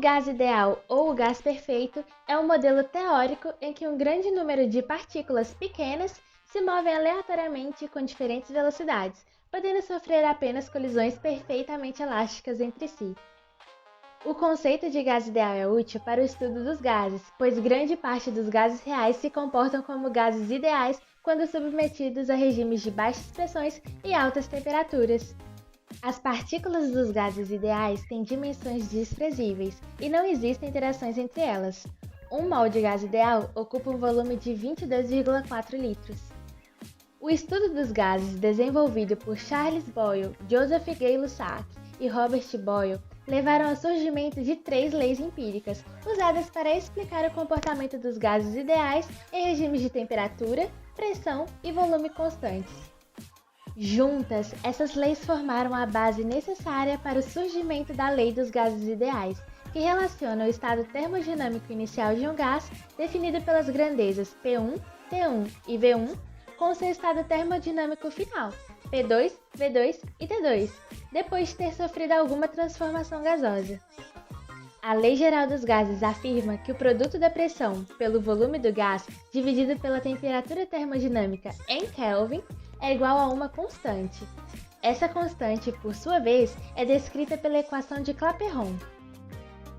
gás ideal ou o gás perfeito é um modelo teórico em que um grande número de partículas pequenas se movem aleatoriamente com diferentes velocidades, podendo sofrer apenas colisões perfeitamente elásticas entre si. O conceito de gás ideal é útil para o estudo dos gases, pois grande parte dos gases reais se comportam como gases ideais quando submetidos a regimes de baixas pressões e altas temperaturas. As partículas dos gases ideais têm dimensões desprezíveis e não existem interações entre elas. Um mol de gás ideal ocupa um volume de 22,4 litros. O estudo dos gases desenvolvido por Charles Boyle, Joseph Gay-Lussac e Robert Boyle levaram ao surgimento de 3 leis empíricas, usadas para explicar o comportamento dos gases ideais em regimes de temperatura, pressão e volume constantes. Juntas, essas leis formaram a base necessária para o surgimento da lei dos gases ideais, que relaciona o estado termodinâmico inicial de um gás, definido pelas grandezas P1, T1 e V1, com seu estado termodinâmico final, P2, V2 e T2, depois de ter sofrido alguma transformação gasosa. A Lei Geral dos Gases afirma que o produto da pressão pelo volume do gás dividido pela temperatura termodinâmica em Kelvin é igual a uma constante. Essa constante, por sua vez, é descrita pela equação de Clapeyron.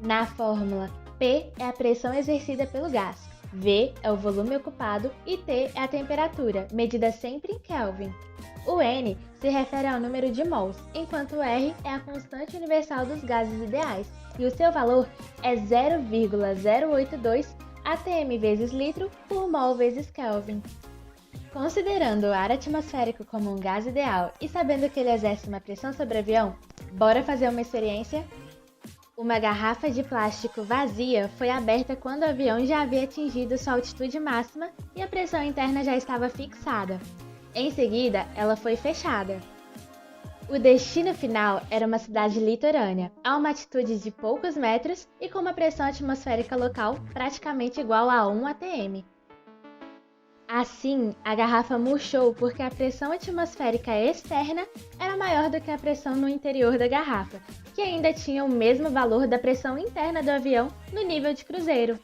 Na fórmula, P é a pressão exercida pelo gás, V é o volume ocupado e T é a temperatura, medida sempre em Kelvin. O N se refere ao número de mols, enquanto o R é a constante universal dos gases ideais, e o seu valor é 0,082 atm vezes litro por mol vezes Kelvin. Considerando o ar atmosférico como um gás ideal e sabendo que ele exerce uma pressão sobre o avião, bora fazer uma experiência? Uma garrafa de plástico vazia foi aberta quando o avião já havia atingido sua altitude máxima e a pressão interna já estava fixada. Em seguida, ela foi fechada. O destino final era uma cidade litorânea, a uma altitude de poucos metros e com uma pressão atmosférica local praticamente igual a 1 atm. Assim, a garrafa murchou porque a pressão atmosférica externa era maior do que a pressão no interior da garrafa, que ainda tinha o mesmo valor da pressão interna do avião no nível de cruzeiro.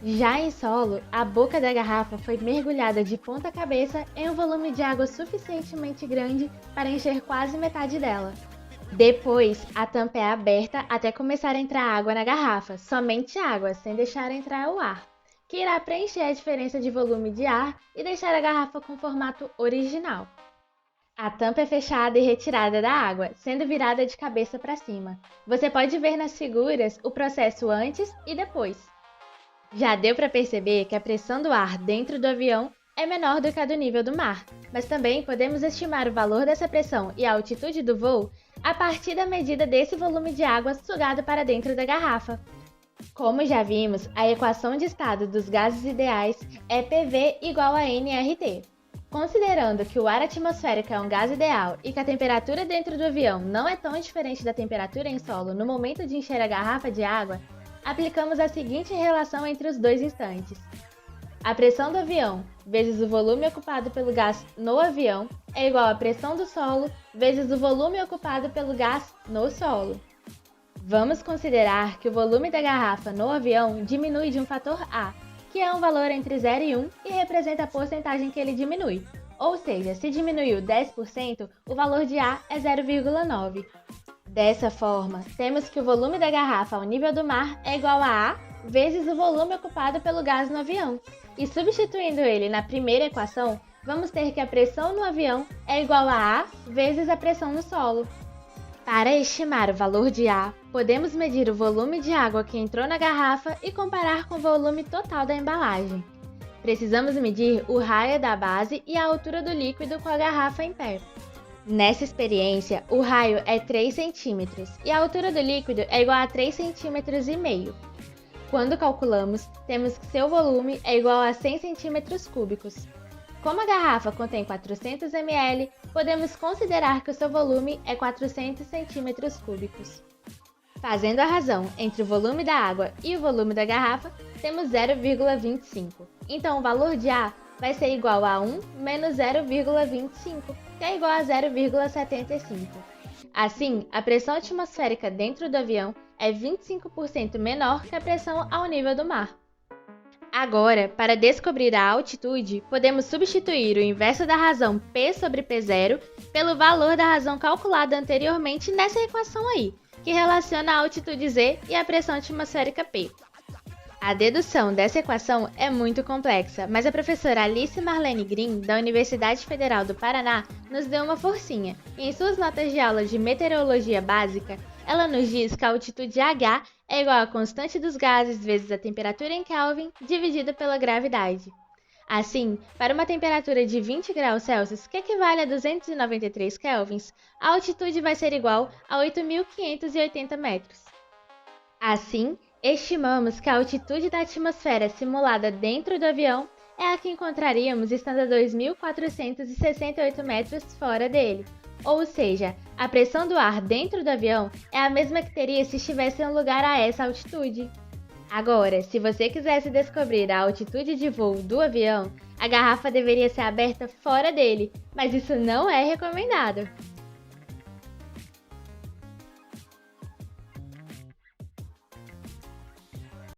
Já em solo, a boca da garrafa foi mergulhada de ponta cabeça em um volume de água suficientemente grande para encher quase metade dela. Depois, a tampa é aberta até começar a entrar água na garrafa, somente água, sem deixar entrar o ar, que irá preencher a diferença de volume de ar e deixar a garrafa com o formato original. A tampa é fechada e retirada da água, sendo virada de cabeça para cima. Você pode ver nas figuras o processo antes e depois. Já deu para perceber que a pressão do ar dentro do avião é menor do que a do nível do mar, mas também podemos estimar o valor dessa pressão e a altitude do voo a partir da medida desse volume de água sugado para dentro da garrafa. Como já vimos, a equação de estado dos gases ideais é PV igual a nRT. Considerando que o ar atmosférico é um gás ideal e que a temperatura dentro do avião não é tão diferente da temperatura em solo no momento de encher a garrafa de água, aplicamos a seguinte relação entre os dois instantes. A pressão do avião vezes o volume ocupado pelo gás no avião é igual à pressão do solo vezes o volume ocupado pelo gás no solo. Vamos considerar que o volume da garrafa no avião diminui de um fator A, que é um valor entre 0 e 1 e representa a porcentagem que ele diminui. Ou seja, se diminuiu 10%, o valor de A é 0,9. Dessa forma, temos que o volume da garrafa ao nível do mar é igual a vezes o volume ocupado pelo gás no avião. E substituindo ele na primeira equação, vamos ter que a pressão no avião é igual a vezes a pressão no solo. Para estimar o valor de A, podemos medir o volume de água que entrou na garrafa e comparar com o volume total da embalagem. Precisamos medir o raio da base e a altura do líquido com a garrafa em pé. Nessa experiência, o raio é 3 cm e a altura do líquido é igual a 3,5 cm. Quando calculamos, temos que seu volume é igual a 100 cm3. Como a garrafa contém 400 ml, podemos considerar que o seu volume é 400 cm3. Fazendo a razão entre o volume da água e o volume da garrafa, temos 0,25. Então o valor de A vai ser igual a 1 menos 0,25, que é igual a 0,75. Assim, a pressão atmosférica dentro do avião é 25% menor que a pressão ao nível do mar. Agora, para descobrir a altitude, podemos substituir o inverso da razão P sobre P0 pelo valor da razão calculada anteriormente nessa equação aí, que relaciona a altitude Z e a pressão atmosférica P. A dedução dessa equação é muito complexa, mas a professora Alice Marlene Green, da Universidade Federal do Paraná, nos deu uma forcinha. Em suas notas de aula de meteorologia básica, ela nos diz que a altitude H é igual à constante dos gases vezes a temperatura em Kelvin dividida pela gravidade. Assim, para uma temperatura de 20 graus Celsius, que equivale a 293 kelvins, a altitude vai ser igual a 8.580 metros. Assim, estimamos que a altitude da atmosfera simulada dentro do avião é a que encontraríamos estando a 2.468 metros fora dele. Ou seja, a pressão do ar dentro do avião é a mesma que teria se estivesse em um lugar a essa altitude. Agora, se você quisesse descobrir a altitude de voo do avião, a garrafa deveria ser aberta fora dele, mas isso não é recomendado.